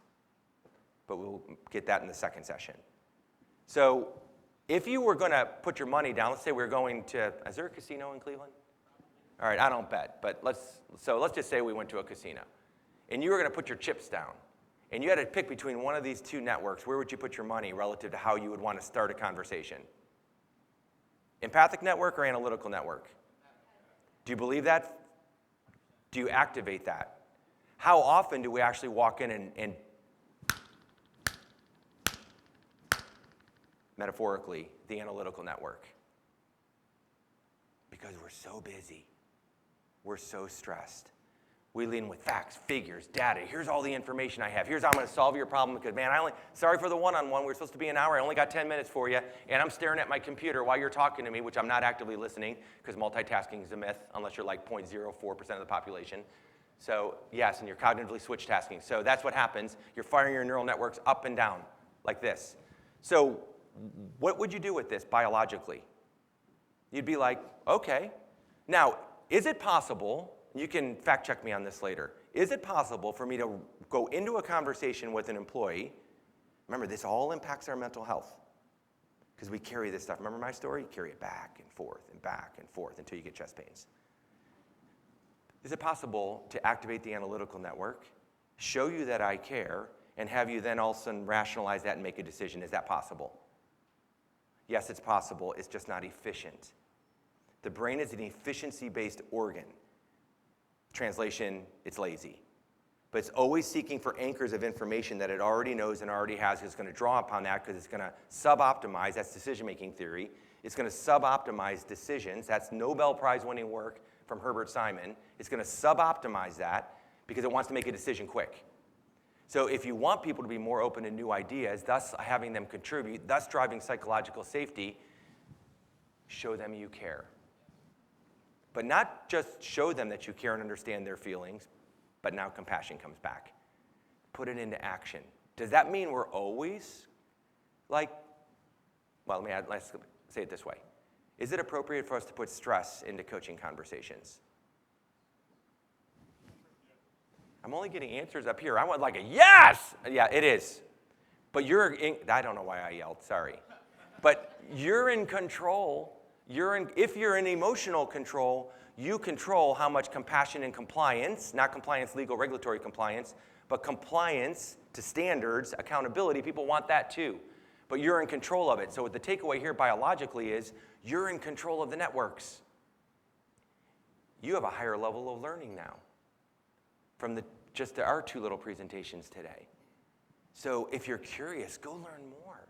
Speaker 1: But we'll get that in the second session. So if you were going to put your money down, let's say we're going to, is there a casino in Cleveland? All right, I don't bet, but let's just say we went to a casino. And you were going to put your chips down, and you had to pick between one of these two networks, where would you put your money relative to how you would want to start a conversation? Empathic network or analytical network? Do you believe that? Do you activate that? How often do we actually walk in and metaphorically, the analytical network? Because we're so busy. We're so stressed. We lean with facts, figures, data. Here's all the information I have. Here's how I'm going to solve your problem because, man, sorry for the one-on-one. We're supposed to be an hour. I only got 10 minutes for you, and I'm staring at my computer while you're talking to me, which I'm not actively listening because multitasking is a myth unless you're like 0.04% of the population. So, yes, and you're cognitively switch tasking. So that's what happens. You're firing your neural networks up and down like this. So what would you do with this biologically? You'd be like, okay. Now, is it possible, you can fact check me on this later, is it possible for me to go into a conversation with an employee, remember this all impacts our mental health, because we carry this stuff, remember my story? You carry it back and forth until you get chest pains. Is it possible to activate the analytical network, show you that I care, and have you then all of a sudden rationalize that and make a decision? Is that possible? Yes, it's possible. It's just not efficient. The brain is an efficiency-based organ. Translation, it's lazy. But it's always seeking for anchors of information that it already knows and already has. It's going to draw upon that because it's going to sub-optimize. That's decision-making theory. It's going to sub-optimize decisions. That's Nobel Prize-winning work from Herbert Simon. It's going to sub-optimize that because it wants to make a decision quick. So if you want people to be more open to new ideas, thus having them contribute, thus driving psychological safety, show them you care. But not just show them that you care and understand their feelings, but now compassion comes back. Put it into action. Does that mean we're always like, well, let's say it this way. Is it appropriate for us to put stress into coaching conversations? I'm only getting answers up here. I want like a yes! Yeah, it is. But I don't know why I yelled, sorry. But you're in control. If you're in emotional control, you control how much compassion and compliance, not compliance, legal, regulatory compliance, but compliance to standards, accountability, people want that too. But you're in control of it. So the takeaway here biologically is you're in control of the networks. You have a higher level of learning now from just our two little presentations today. So if you're curious, go learn more.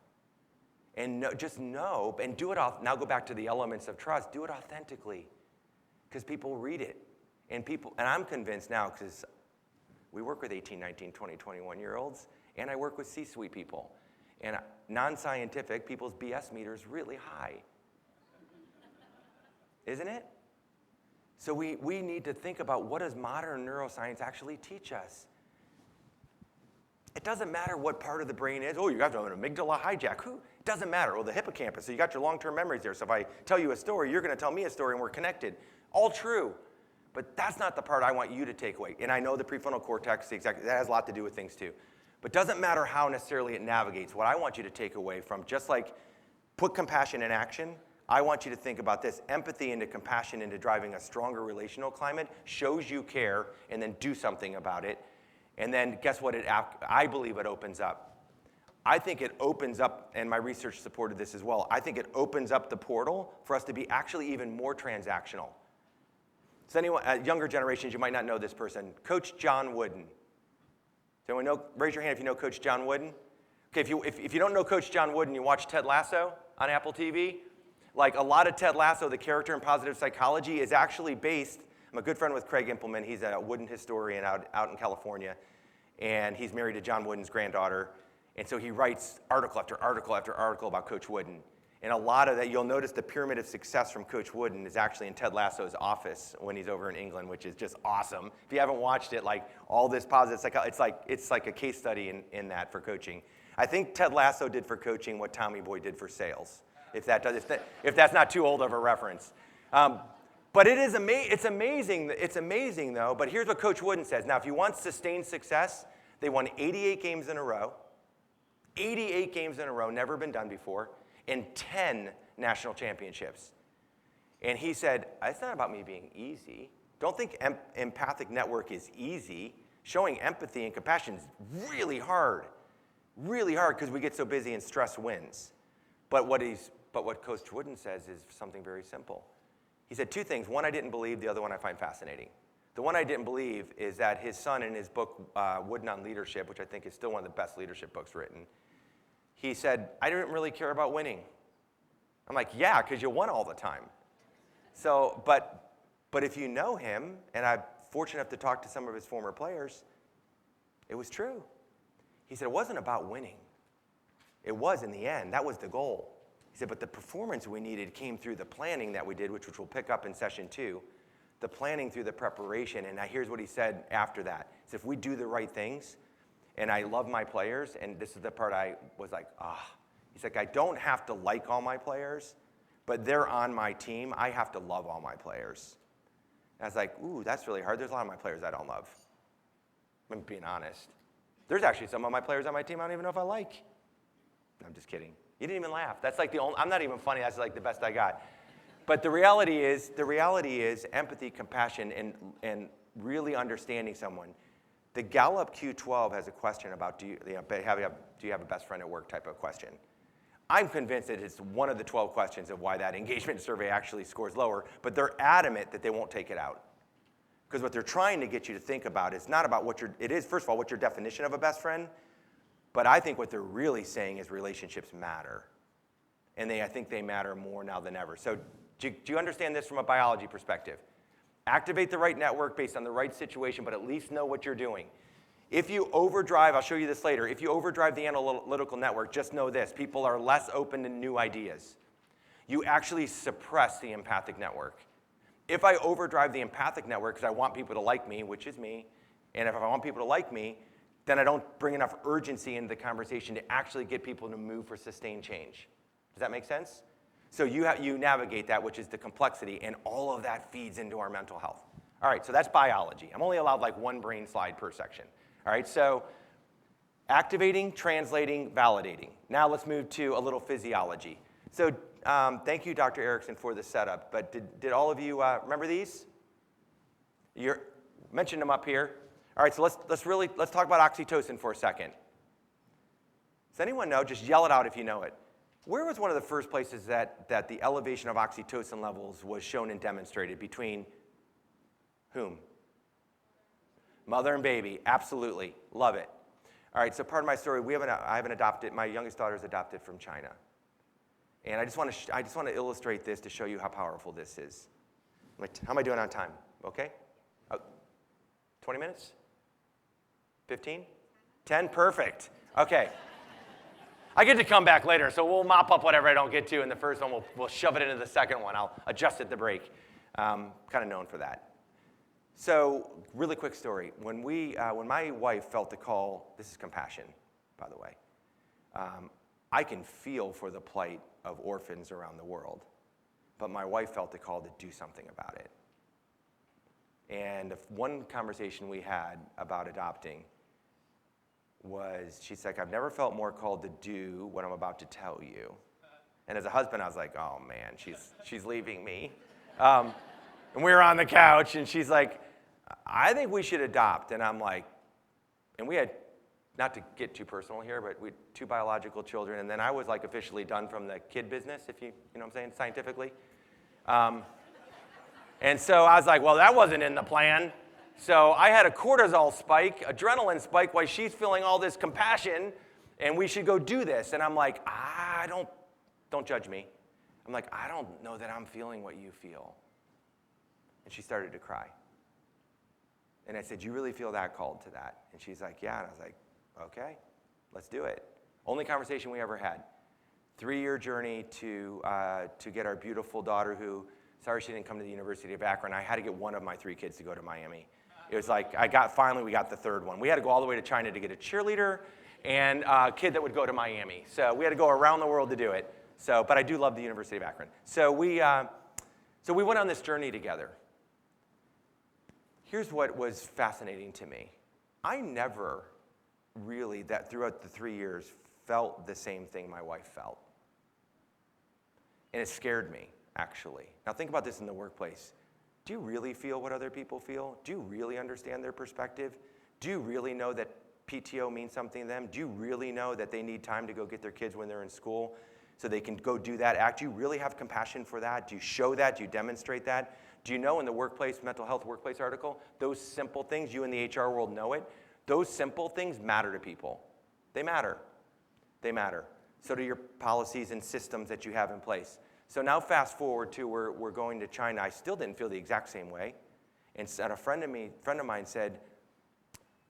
Speaker 1: And just know, and do it off. Now go back to the elements of trust. Do it authentically, because people read it. And I'm convinced now, because we work with 18, 19, 20, 21-year-olds, and I work with C-suite people. And non-scientific, people's BS meter is really high. Isn't it? So we need to think about what does modern neuroscience actually teach us. It doesn't matter what part of the brain is. Oh, you got an amygdala hijack. It doesn't matter. Well, the hippocampus, so you got your long-term memories there. So if I tell you a story, you're going to tell me a story, and we're connected. All true. But that's not the part I want you to take away. And I know the prefrontal cortex, exactly, that has a lot to do with things too. But doesn't matter how necessarily it navigates. What I want you to take away from just like put compassion in action, I want you to think about this. Empathy into compassion into driving a stronger relational climate shows you care, and then do something about it. And then guess what? I believe it opens up. I think it opens up, and my research supported this as well, I think it opens up the portal for us to be actually even more transactional. Does anyone, younger generations, you might not know this person, Coach John Wooden. Does anyone know? Raise your hand if you know Coach John Wooden. Okay, if you don't know Coach John Wooden, you watch Ted Lasso on Apple TV. Like a lot of Ted Lasso, the character in positive psychology is actually based, I'm a good friend with Craig Impleman. He's a Wooden historian out in California. And he's married to John Wooden's granddaughter. And so he writes article after article after article about Coach Wooden. And a lot of that, you'll notice the pyramid of success from Coach Wooden is actually in Ted Lasso's office when he's over in England, which is just awesome. If you haven't watched it, like all this positive psychology, it's like a case study in that for coaching. I think Ted Lasso did for coaching what Tommy Boy did for sales, if that's not too old of a reference. But it's amazing though, but here's what Coach Wooden says. Now, if you want sustained success, they won 88 games in a row, 88 games in a row, never been done before, and 10 national championships. And he said, it's not about me being easy. Don't think empathic network is easy. Showing empathy and compassion is really hard because we get so busy and stress wins. But what Coach Wooden says is something very simple. He said two things. One I didn't believe, the other one I find fascinating. The one I didn't believe is that his son in his book, Wooden on Leadership, which I think is still one of the best leadership books written, he said, I didn't really care about winning. I'm like, yeah, because you won all the time. So, but if you know him, and I'm fortunate enough to talk to some of his former players, it was true. He said, it wasn't about winning. It was in the end. That was the goal. He said, but the performance we needed came through the planning that we did, which we'll pick up in session 2, the planning through the preparation. And now here's what he said after that. He said, if we do the right things, and I love my players, and this is the part I was like, He's like, I don't have to like all my players, but they're on my team. I have to love all my players. And I was like, ooh, that's really hard. There's a lot of my players I don't love. I'm being honest. There's actually some of my players on my team I don't even know if I like. No, I'm just kidding. You didn't even laugh. That's like the only, I'm not even funny. That's like the best I got. But the reality is empathy, compassion, and really understanding someone. The Gallup Q12 has a question about do you have a best friend at work type of question. I'm convinced that it's one of the 12 questions of why that engagement survey actually scores lower, but they're adamant that they won't take it out. Because what they're trying to get you to think about is not about it is, first of all, what's your definition of a best friend, but I think what they're really saying is relationships matter. And I think they matter more now than ever. So do you understand this from a biology perspective? Activate the right network based on the right situation, but at least know what you're doing. If you overdrive, I'll show you this later, if you overdrive the analytical network, just know this, people are less open to new ideas. You actually suppress the empathic network. If I overdrive the empathic network because I want people to like me, which is me, and if I want people to like me, then I don't bring enough urgency into the conversation to actually get people to move for sustained change. Does that make sense? So you navigate that, which is the complexity, and all of that feeds into our mental health. All right, so that's biology. I'm only allowed like one brain slide per section. All right, so activating, translating, validating. Now let's move to a little physiology. So thank you, Dr. Erickson, for the setup. But did all of you remember these? You mentioned them up here. All right, so let's talk about oxytocin for a second. Does anyone know? Just yell it out if you know it. Where was one of the first places that the elevation of oxytocin levels was shown and demonstrated? Between whom? Mother and baby, absolutely, love it. All right, so part of my story, I haven't adopted, my youngest daughter is adopted from China. And I just want to illustrate this to show you how powerful this is. How am I doing on time? Okay? 20 minutes? 15? 10? Perfect. Okay. I get to come back later, so we'll mop up whatever I don't get to in the first one. We'll shove it into the second one. I'll adjust at the break. Kind of known for that. So, really quick story. When my wife felt the call, this is compassion, by the way. I can feel for the plight of orphans around the world, but my wife felt the call to do something about it. And one conversation we had about adopting was, she's like, I've never felt more called to do what I'm about to tell you. And as a husband, I was like, oh man, she's leaving me. And we were on the couch, and she's like, I think we should adopt. And I'm like, and we had, not to get too personal here, but we had 2 biological children, and then I was like officially done from the kid business, if you know what I'm saying, scientifically. And so I was like, well, that wasn't in the plan. So I had a cortisol spike, adrenaline spike, while she's feeling all this compassion, and we should go do this. And I'm like, don't judge me. I'm like, I don't know that I'm feeling what you feel. And she started to cry. And I said, you really feel that called to that? And she's like, yeah. And I was like, okay, let's do it. Only conversation we ever had. 3-year journey to get our beautiful daughter, who, sorry she didn't come to the University of Akron. I had to get one of my 3 kids to go to Miami. It was like, finally we got the 3rd one. We had to go all the way to China to get a cheerleader and a kid that would go to Miami. So we had to go around the world to do it. So, but I do love the University of Akron. So we went on this journey together. Here's what was fascinating to me. I never really, that throughout the 3 years, felt the same thing my wife felt. And it scared me, actually. Now think about this in the workplace. Do you really feel what other people feel? Do you really understand their perspective? Do you really know that PTO means something to them? Do you really know that they need time to go get their kids when they're in school so they can go do that act? Do you really have compassion for that? Do you show that? Do you demonstrate that? Do you know in the workplace, mental health workplace article, those simple things, you in the HR world know it, those simple things matter to people. They matter. They matter. So do your policies and systems that you have in place. So now fast forward to we're going to China. I still didn't feel the exact same way. And a friend of mine said,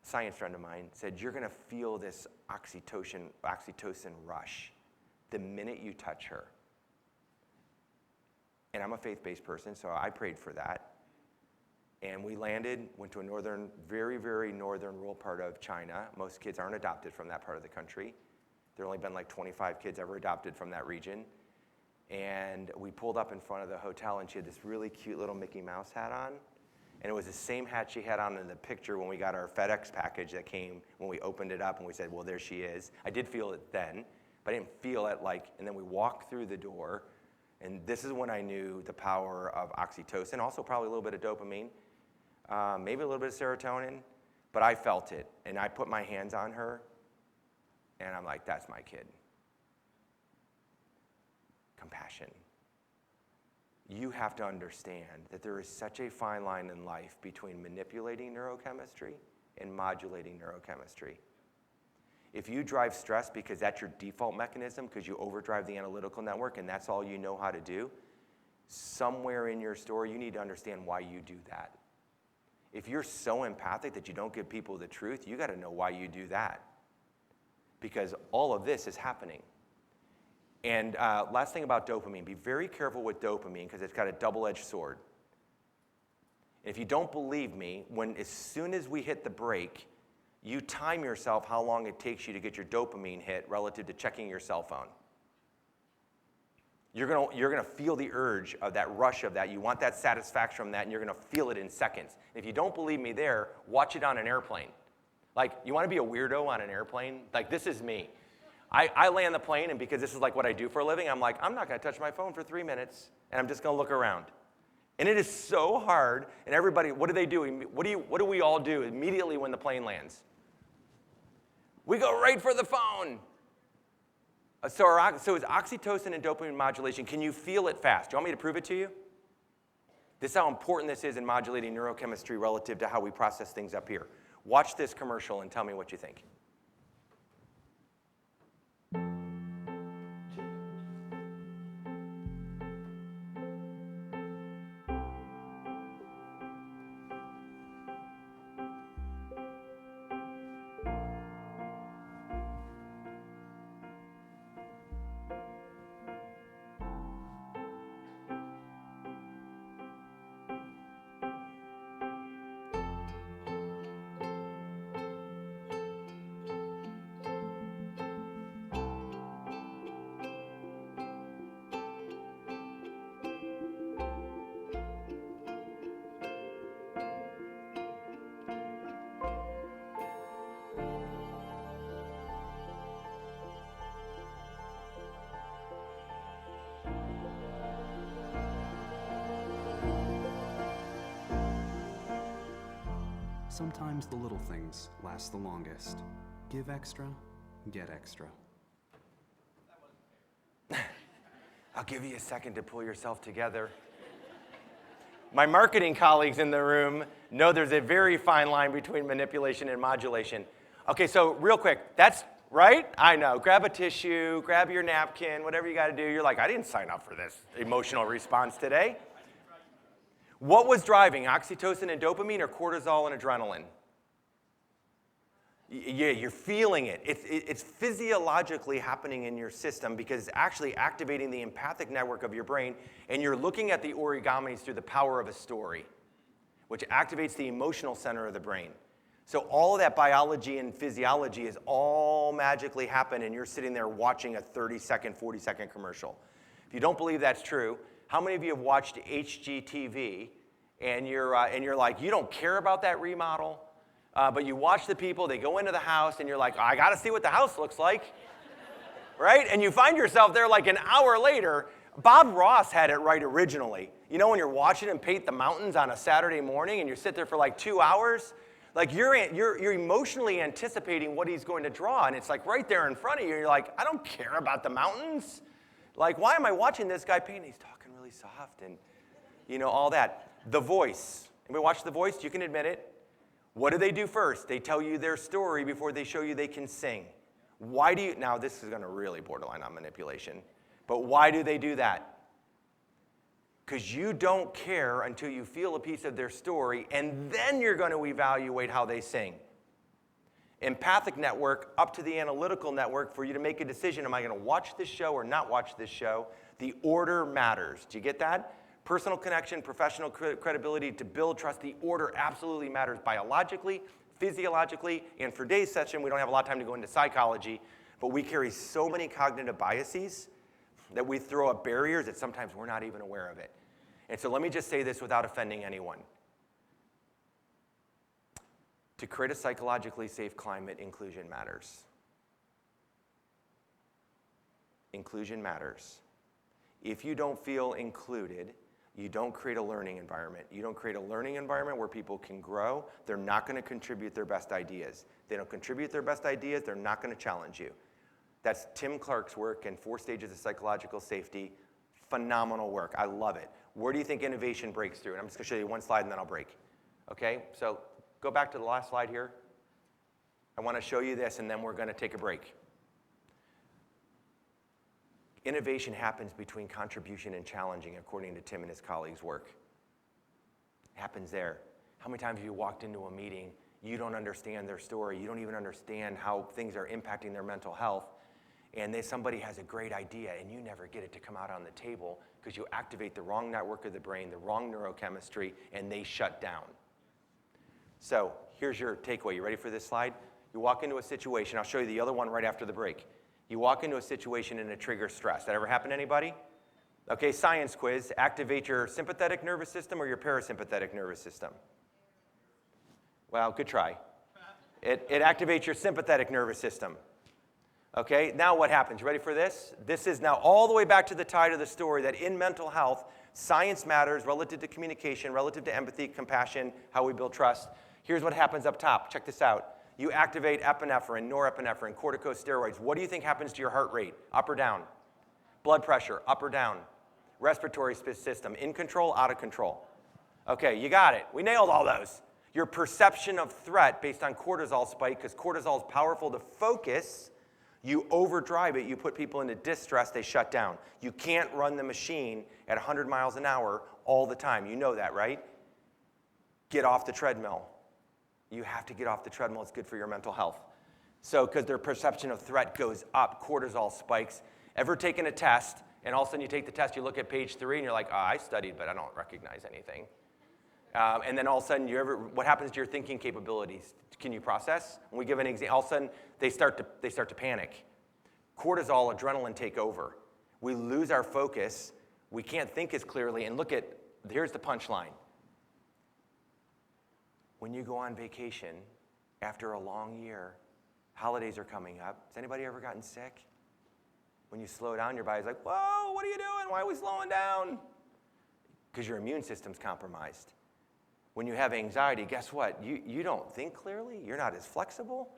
Speaker 1: science friend of mine said, you're going to feel this oxytocin rush the minute you touch her. And I'm a faith-based person, so I prayed for that. And we landed, went to a very, very northern rural part of China. Most kids aren't adopted from that part of the country. There have only been like 25 kids ever adopted from that region. And we pulled up in front of the hotel, and she had this really cute little Mickey Mouse hat on. And it was the same hat she had on in the picture when we got our FedEx package that came when we opened it up, and we said, well, there she is. I did feel it then, but I didn't feel it and then we walked through the door, and this is when I knew the power of oxytocin, also probably a little bit of dopamine, maybe a little bit of serotonin, but I felt it. And I put my hands on her, and I'm like, that's my kid. Compassion. You have to understand that there is such a fine line in life between manipulating neurochemistry and modulating neurochemistry. If you drive stress because that's your default mechanism, because you overdrive the analytical network and that's all you know how to do, somewhere in your story you need to understand why you do that. If you're so empathic that you don't give people the truth, you got to know why you do that. Because all of this is happening. And last thing about dopamine, be very careful with dopamine because it's got a double-edged sword. If you don't believe me, as soon as we hit the brake, you time yourself how long it takes you to get your dopamine hit relative to checking your cell phone. You're gonna feel the urge of that rush of that. You want that satisfaction from that, and you're gonna feel it in seconds. If you don't believe me there, watch it on an airplane. Like, you wanna be a weirdo on an airplane? Like, this is me. I land the plane, and because this is like what I do for a living, I'm like, I'm not gonna touch my phone for 3 minutes, and I'm just gonna look around. And it is so hard, and everybody, what do they do? What do we all do immediately when the plane lands? We go right for the phone. So it's oxytocin and dopamine modulation. Can you feel it fast? Do you want me to prove it to you? This is how important this is in modulating neurochemistry relative to how we process things up here. Watch this commercial and tell me what you think.
Speaker 2: Sometimes the little things last the longest. Give extra, get extra.
Speaker 1: I'll give you a second to pull yourself together. My marketing colleagues in the room know there's a very fine line between manipulation and modulation. Okay, so real quick, that's right? I know. Grab a tissue, grab your napkin, whatever you got to do. You're like, I didn't sign up for this emotional response today. What was driving, oxytocin and dopamine or cortisol and adrenaline? Yeah, you're feeling it. It's physiologically happening in your system because it's actually activating the empathic network of your brain, and you're looking at the origamis through the power of a story, which activates the emotional center of the brain. So all of that biology and physiology is all magically happen, and you're sitting there watching a 30-second, 40-second commercial. If you don't believe that's true, how many of you have watched HGTV, and you're like, you don't care about that remodel? But you watch the people, they go into the house, and you're like, I got to see what the house looks like, right? And you find yourself there like an hour later. Bob Ross had it right originally. You know when you're watching him paint the mountains on a Saturday morning, and you sit there for like 2 hours? Like you're emotionally anticipating what he's going to draw, and it's like right there in front of you. You're like, I don't care about the mountains. Like, why am I watching this guy paint? He's talking really soft, and all that. The Voice. Anybody watch The Voice? You can admit it. What do they do first? They tell you their story before they show you they can sing. Why do you, now this is going to really borderline on manipulation, but why do they do that? Because you don't care until you feel a piece of their story, and then you're going to evaluate how they sing. Empathic network up to the analytical network for you to make a decision, am I going to watch this show or not watch this show? The order matters. Do you get that? Personal connection, professional credibility to build trust. The order absolutely matters biologically, physiologically, and for today's session, we don't have a lot of time to go into psychology, but we carry so many cognitive biases that we throw up barriers that sometimes we're not even aware of it. And so let me just say this without offending anyone. To create a psychologically safe climate, inclusion matters. Inclusion matters. If you don't feel included, you don't create a learning environment. You don't create a learning environment where people can grow. They're not going to contribute their best ideas. They don't contribute their best ideas. They're not going to challenge you. That's Tim Clark's work in 4 Stages of Psychological Safety. Phenomenal work. I love it. Where do you think innovation breaks through? And I'm just going to show you one slide and then I'll break. Okay? So go back to the last slide here. I want to show you this and then we're going to take a break. Innovation happens between contribution and challenging, according to Tim and his colleagues' work. It happens there. How many times have you walked into a meeting, you don't understand their story, you don't even understand how things are impacting their mental health, and somebody has a great idea, and you never get it to come out on the table because you activate the wrong network of the brain, the wrong neurochemistry, and they shut down. So here's your takeaway. You ready for this slide? You walk into a situation. I'll show you the other one right after the break. You walk into a situation and it triggers stress. That ever happen to anybody? Okay, science quiz. Activate your sympathetic nervous system or your parasympathetic nervous system? Well, good try. It activates your sympathetic nervous system. Okay, now what happens? You ready for this? This is now all the way back to the tide of the story that in mental health, science matters relative to communication, relative to empathy, compassion, how we build trust. Here's what happens up top. Check this out. You activate epinephrine, norepinephrine, corticosteroids. What do you think happens to your heart rate? Up or down? Blood pressure, up or down? Respiratory system, in control, out of control? Okay, you got it. We nailed all those. Your perception of threat based on cortisol spike, because cortisol is powerful to focus. You overdrive it, you put people into distress, they shut down. You can't run the machine at 100 miles an hour all the time. You know that, right? Get off the treadmill. You have to get off the treadmill. It's good for your mental health. So, because their perception of threat goes up, cortisol spikes. Ever taken a test, and all of a sudden you take the test, you look at page 3, and you're like, I studied, but I don't recognize anything. And then all of a sudden, what happens to your thinking capabilities? Can you process? When we give an example, all of a sudden, they start to panic. Cortisol, adrenaline take over. We lose our focus. We can't think as clearly. And here's the punchline. When you go on vacation, after a long year, holidays are coming up. Has anybody ever gotten sick? When you slow down, your body's like, whoa, what are you doing? Why are we slowing down? Because your immune system's compromised. When you have anxiety, guess what? You don't think clearly. You're not as flexible.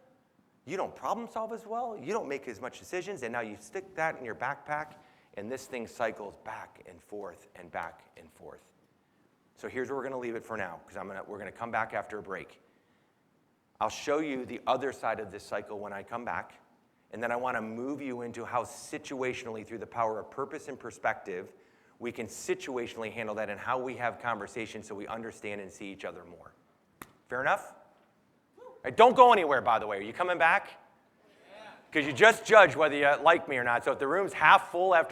Speaker 1: You don't problem solve as well. You don't make as much decisions. And now you stick that in your backpack, and this thing cycles back and forth and back and forth. So here's where we're going to leave it for now, because we're going to come back after a break. I'll show you the other side of this cycle when I come back, and then I want to move you into how situationally, through the power of purpose and perspective, we can situationally handle that and how we have conversations so we understand and see each other more. Fair enough? All right, don't go anywhere, by the way. Are you coming back? Because you just judged whether you like me or not. So if the room's half full after